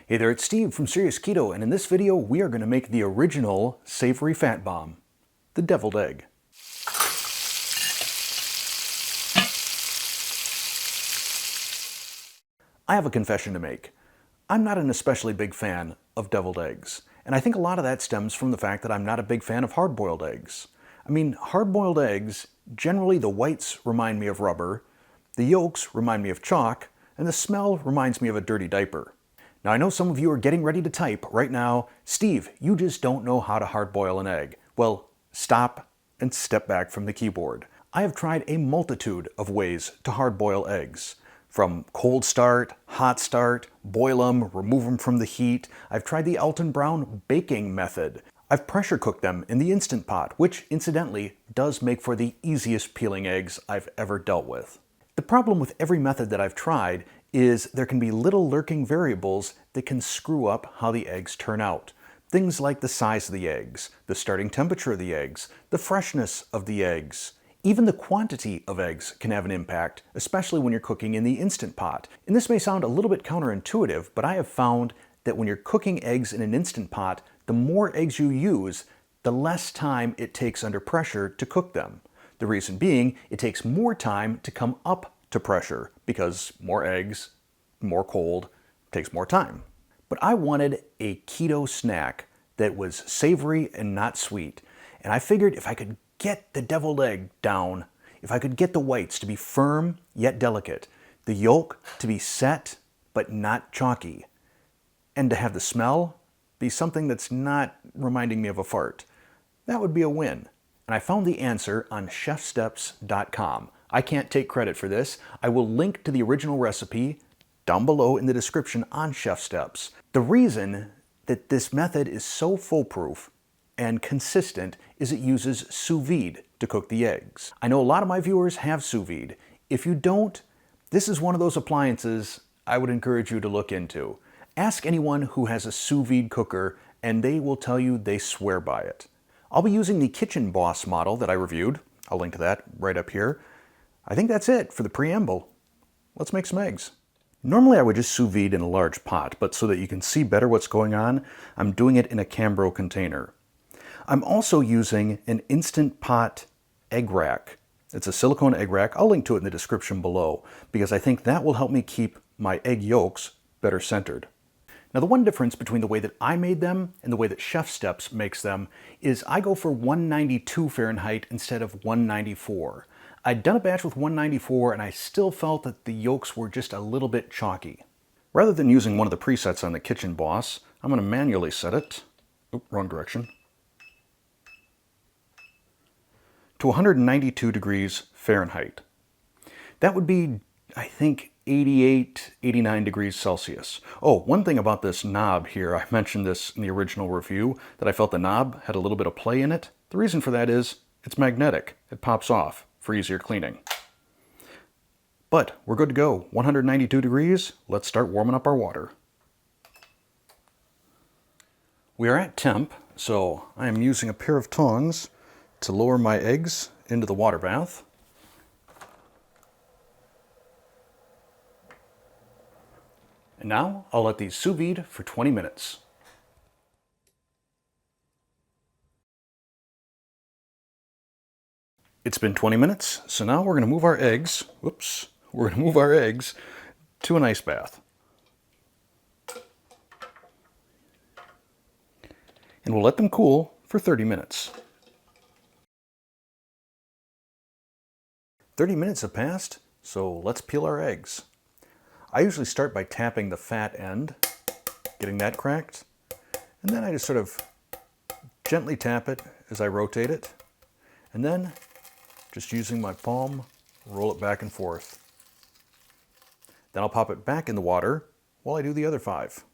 Hey there, it's Steve from Serious Keto, and in this video we are going to make the original savory fat bomb, the deviled egg. I have a confession to make. I'm not an especially big fan of deviled eggs, and I think a lot of that stems from the fact that I'm not a big fan of hard-boiled eggs. I mean, hard-boiled eggs, generally the whites remind me of rubber, the yolks remind me of chalk, and the smell reminds me of a dirty diaper. Now I know some of you are getting ready to type right now, Steve, you just don't know how to hard-boil an egg. Well, stop and step back from the keyboard. I have tried a multitude of ways to hard-boil eggs. From cold start, hot start, boil them, remove them from the heat. I've tried the Alton Brown baking method. I've pressure cooked them in the Instant Pot, which incidentally does make for the easiest peeling eggs I've ever dealt with. The problem with every method that I've tried is there can be little lurking variables that can screw up how the eggs turn out. Things like the size of the eggs, the starting temperature of the eggs, the freshness of the eggs. Even the quantity of eggs can have an impact, especially when you're cooking in the Instant Pot. And this may sound a little bit counterintuitive, but I have found that when you're cooking eggs in an Instant Pot, the more eggs you use, the less time it takes under pressure to cook them. The reason being, it takes more time to come up to pressure because more eggs, more cold, takes more time. But I wanted a keto snack that was savory and not sweet. And I figured if I could get the deviled egg down, if I could get the whites to be firm yet delicate, the yolk to be set but not chalky, and to have the smell be something that's not reminding me of a fart, that would be a win. And I found the answer on chefsteps.com. I can't take credit for this. I will link to the original recipe down below in the description on Chef Steps. The reason that this method is so foolproof and consistent is it uses sous vide to cook the eggs. I know a lot of my viewers have sous vide. If you don't, this is one of those appliances I would encourage you to look into. Ask anyone who has a sous vide cooker and they will tell you they swear by it. I'll be using the Kitchen Boss model that I reviewed. I'll link to that right up here. I think that's it for the preamble. Let's make some eggs. Normally I would just sous vide in a large pot, but so that you can see better what's going on, I'm doing it in a Cambro container. I'm also using an Instant Pot egg rack. It's a silicone egg rack. I'll link to it in the description below because I think that will help me keep my egg yolks better centered. Now the one difference between the way that I made them and the way that Chef Steps makes them is I go for 192 Fahrenheit instead of 194. I'd done a batch with 194 and I still felt that the yolks were just a little bit chalky. Rather than using one of the presets on the Kitchen Boss, I'm going to manually set it, wrong direction, to 192 degrees Fahrenheit. That would be, I think, 88, 89 degrees Celsius. Oh, one thing about this knob here, I mentioned this in the original review, that I felt the knob had a little bit of play in it. The reason for that is it's magnetic. It pops off for easier cleaning. But we're good to go. 192 degrees. Let's start warming up our water. We are at temp, so I am using a pair of tongs to lower my eggs into the water bath. And now I'll let these sous vide for 20 minutes. It's been 20 minutes, so now we're going to move our eggs, we're going to move our eggs to an ice bath. And we'll let them cool for 30 minutes. 30 minutes have passed, so let's peel our eggs. I usually start by tapping the fat end, getting that cracked, and then I just sort of gently tap it as I rotate it, and then just using my palm, roll it back and forth. Then I'll pop it back in the water while I do the other 5.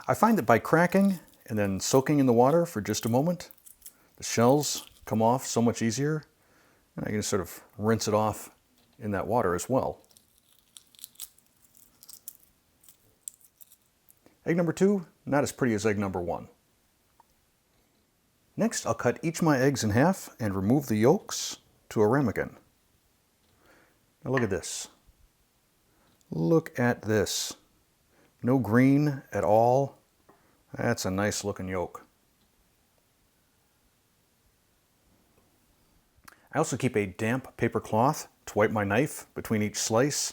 I find that by cracking and then soaking in the water for just a moment, the shells come off so much easier, and I can sort of rinse it off in that water as well. Egg number 2, not as pretty as egg number 1. Next, I'll cut each of my eggs in half and remove the yolks to a ramekin. Now look at this. Look at this. No green at all. That's a nice looking yolk. I also keep a damp paper cloth to wipe my knife between each slice.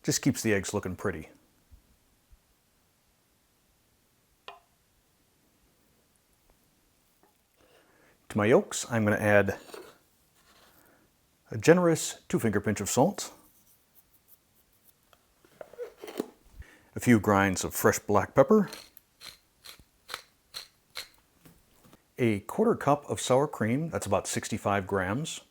Just keeps the eggs looking pretty. To my yolks, I'm going to add a generous 2-finger pinch of salt, a few grinds of fresh black pepper, a 1/4 cup of sour cream, that's about 65 grams,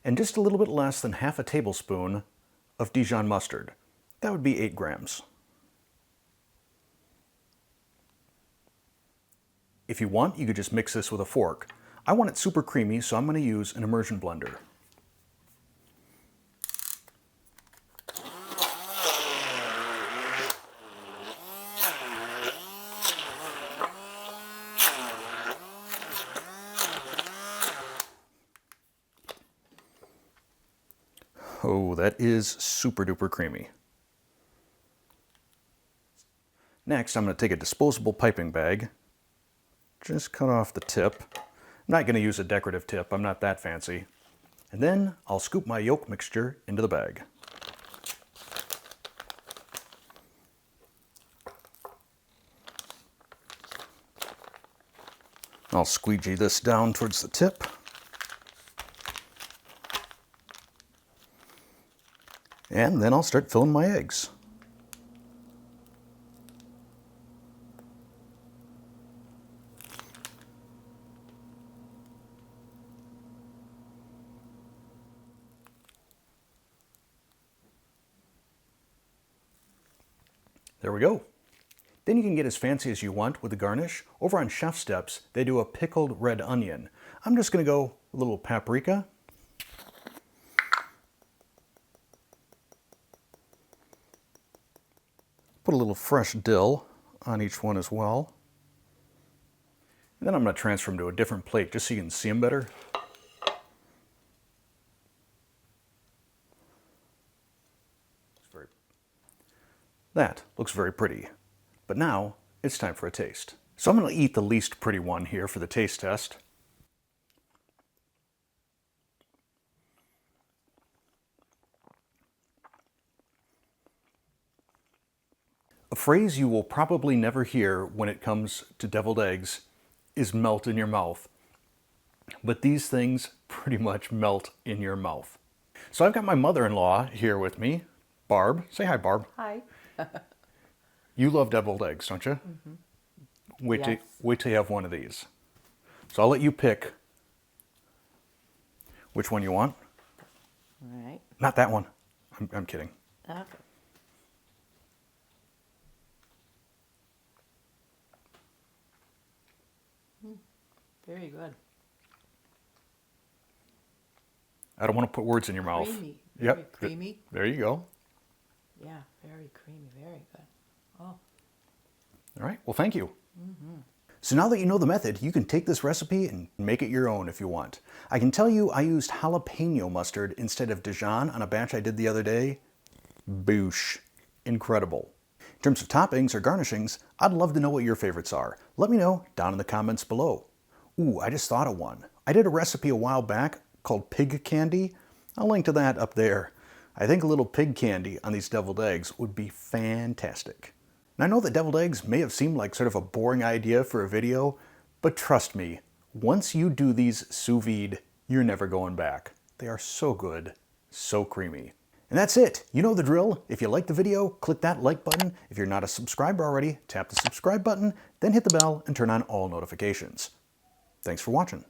and just a little bit less than 1/2 tablespoon of Dijon mustard. That would be 8 grams. If you want, you could just mix this with a fork. I want it super creamy, so I'm going to use an immersion blender. Oh, that is super duper creamy. Next, I'm going to take a disposable piping bag, just cut off the tip. I'm not going to use a decorative tip, I'm not that fancy. And then I'll scoop my yolk mixture into the bag. I'll squeegee this down towards the tip. And then I'll start filling my eggs. There we go. Then you can get as fancy as you want with the garnish. Over on Chef Steps, they do a pickled red onion. I'm just going to go a little paprika. Put a little fresh dill on each one as well. And then I'm going to transfer them to a different plate just so you can see them better. That looks very pretty. But now it's time for a taste. So I'm going to eat the least pretty one here for the taste test. A phrase you will probably never hear when it comes to deviled eggs is melt in your mouth. But these things pretty much melt in your mouth. So I've got my mother-in-law here with me, Barb. Say hi, Barb. Hi. You love deviled eggs, don't you? Mm-hmm. Wait till you have one of these. So I'll let you pick which one you want. All right. Not that one. I'm kidding. Okay. Very good. I don't want to put words in your mouth. Creamy. Yep. Very creamy. There you go. Yeah, very creamy. Very good. Oh. All right. Well, thank you. So now that you know the method, you can take this recipe and make it your own if you want. I can tell you I used jalapeno mustard instead of Dijon on a batch I did the other day. Boosh. Incredible. In terms of toppings or garnishings, I'd love to know what your favorites are. Let me know down in the comments below. Ooh, I just thought of one. I did a recipe a while back called pig candy. I'll link to that up there. I think a little pig candy on these deviled eggs would be fantastic. And I know that deviled eggs may have seemed like sort of a boring idea for a video, but trust me, once you do these sous vide, you're never going back. They are so good, so creamy. And that's it. You know the drill. If you liked the video, click that like button. If you're not a subscriber already, tap the subscribe button, then hit the bell and turn on all notifications. Thanks for watching.